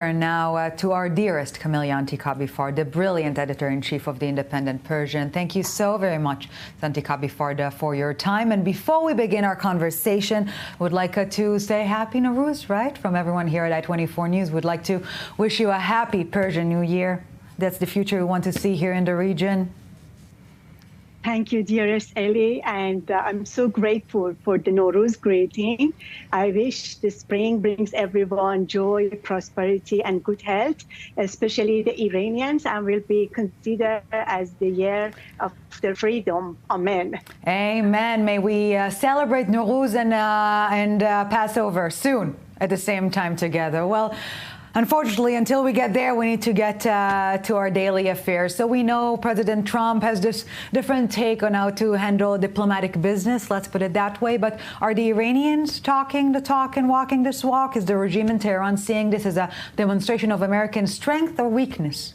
And now to our dearest Camille Kabifar, the brilliant editor-in-chief of the Independent Persian. Thank you so very much, Santi Kabifar, for your time. And before we begin our conversation, I would like to say Happy Nowruz, right? From everyone here at I-24 News, we'd like to wish you a happy Persian New Year. That's the future we want to see here in the region. Thank you, dearest Ellie, and I'm so grateful for the Nowruz greeting. I wish the spring brings everyone joy, prosperity, and good health, especially the Iranians, and will be considered as the year of their freedom. Amen. Amen. May we celebrate Nowruz and Passover soon at the same time together. Well, unfortunately, until we get there, we need to get to our daily affairs. So we know President Trump has this different take on how to handle diplomatic business, let's put it that way. But are the Iranians talking the talk and walking this walk? Is the regime in Tehran seeing this as a demonstration of American strength or weakness?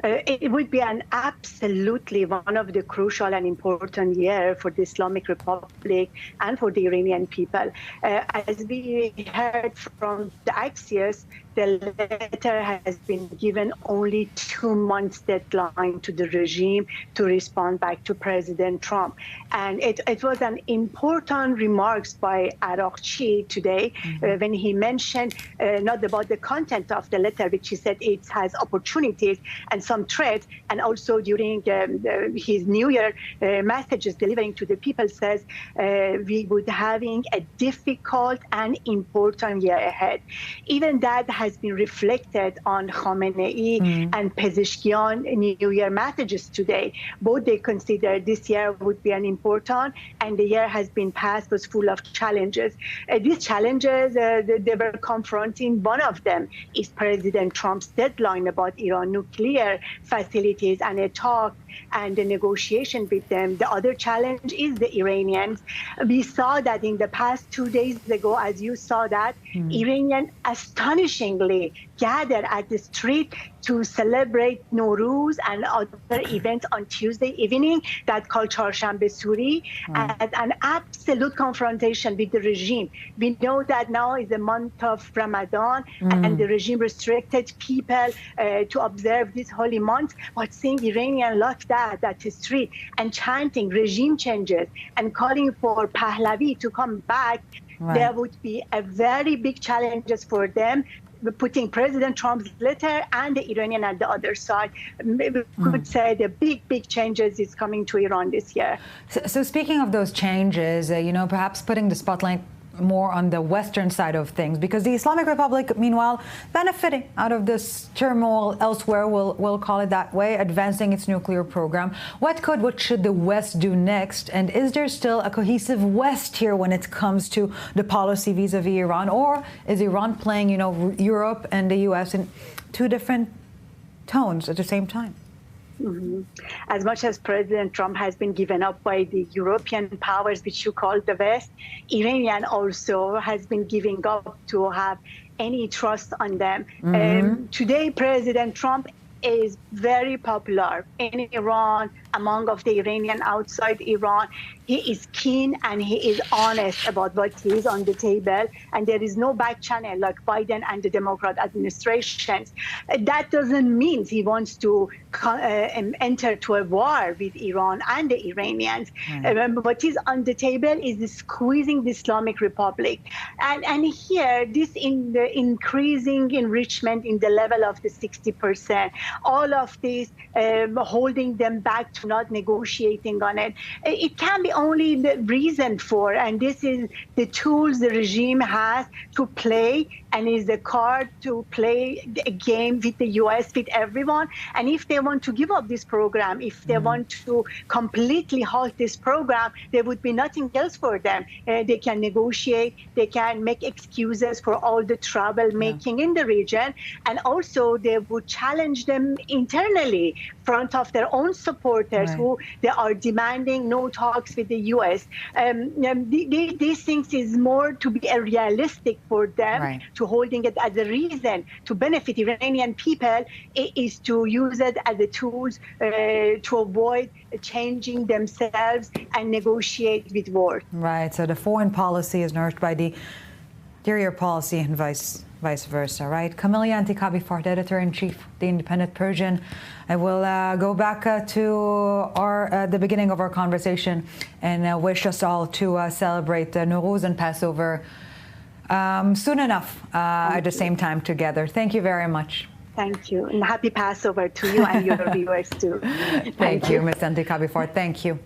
It would be an absolutely one of the crucial and important year for the Islamic Republic and for the Iranian people. As we heard from the Axios, the letter has been given only 2 months deadline to the regime to respond back to President Trump. And it was an important remarks by Araqchi today when he mentioned not about the content of the letter, which he said it has opportunities and some threats, and also during his New Year messages delivering to the people says we would having a difficult and important year ahead. Even that has been reflected on Khamenei and Pezeshkian New Year messages today. Both they consider this year would be an important, and the year has been passed was full of challenges. These challenges, they were confronting. One of them is President Trump's deadline about Iran nuclear facilities and a talk and the negotiation with them. The other challenge is the Iranians. We saw that in the past 2 days ago, as you saw that, Iranians astonishingly gathered at the street to celebrate Nowruz and other events on Tuesday evening that called Charshanbe Suri, as an absolute confrontation with the regime. We know that now is the month of Ramadan and the regime restricted people to observe this holy month, but seeing Iranian like that at the street and chanting regime changes and calling for Pahlavi to come back, there would be a very big challenges for them, putting President Trump's letter and the Iranian at the other side. We could say the big changes is coming to Iran this year. So speaking of those changes, perhaps putting the spotlight more on the Western side of things, because the Islamic Republic, meanwhile, benefiting out of this turmoil elsewhere, we'll call it that way, advancing its nuclear program. What should the West do next? And is there still a cohesive West here when it comes to the policy vis-a-vis Iran? Or is Iran playing, Europe and the US in two different tones at the same time? As much as President Trump has been given up by the European powers, which you call the West, Iranian also has been giving up to have any trust on them. Today, President Trump is very popular in Iran, among of the Iranian outside Iran. He is keen and he is honest about what is on the table, and there is no back channel like Biden and the Democrat administrations. That doesn't mean he wants to enter to a war with Iran and the Iranians. What is on the table is the squeezing the Islamic Republic, and here this in the increasing enrichment in the level of the 60%. All of this holding them back to not negotiating on it. It can be only the reason for, and this is the tools the regime has to play, and is the card to play a game with the US, with everyone. And if they want to give up this program, if they want to completely halt this program, there would be nothing else for them. They can negotiate, they can make excuses for all the trouble making in the region, and also they would challenge them internally in front of their own supporters who they are demanding no talks with the US. These things is more to be a realistic for them to holding it as a reason to benefit Iranian people is to use it as a tools to avoid changing themselves and negotiate with war. Right. So the foreign policy is nourished by the interior policy and vice vice versa, right? Camelia Antikabi-Fort, Editor-in-Chief, The Independent Persian. I will go back to the beginning of our conversation and wish us all to celebrate Nowruz and Passover soon enough at the same time together. Thank you very much. Thank you. And happy Passover to you and your viewers too. Thank you, Ms. Antikabi-Fort. Thank you.